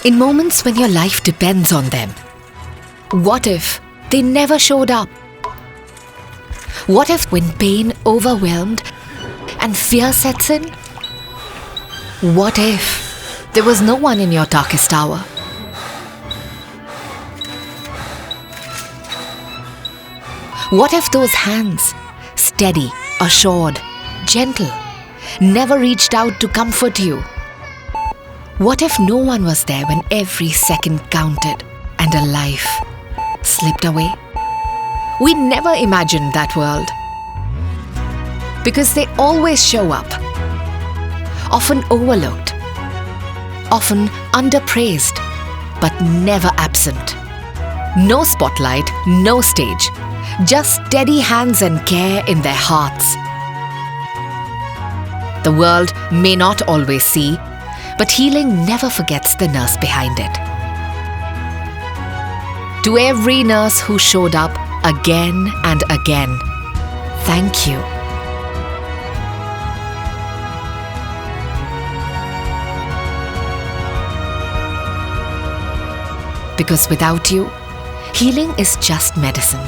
In moments when your life depends on them. What if they never showed up? What if when pain overwhelmed and fear sets in? What if there was no one in your darkest hour? What if those hands, steady, assured, gentle, never reached out to comfort you? What if no one was there when every second counted and a life slipped away? We never imagined that world. Because they always show up, often overlooked, often underpraised, but never absent. No spotlight, no stage, just steady hands and care in their hearts. The world may not always see, but healing never forgets the nurse behind it. To every nurse who showed up again and again, thank you. Because without you, healing is just medicine.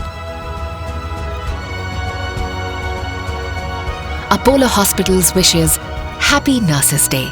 Apollo Hospitals wishes Happy Nurses Day.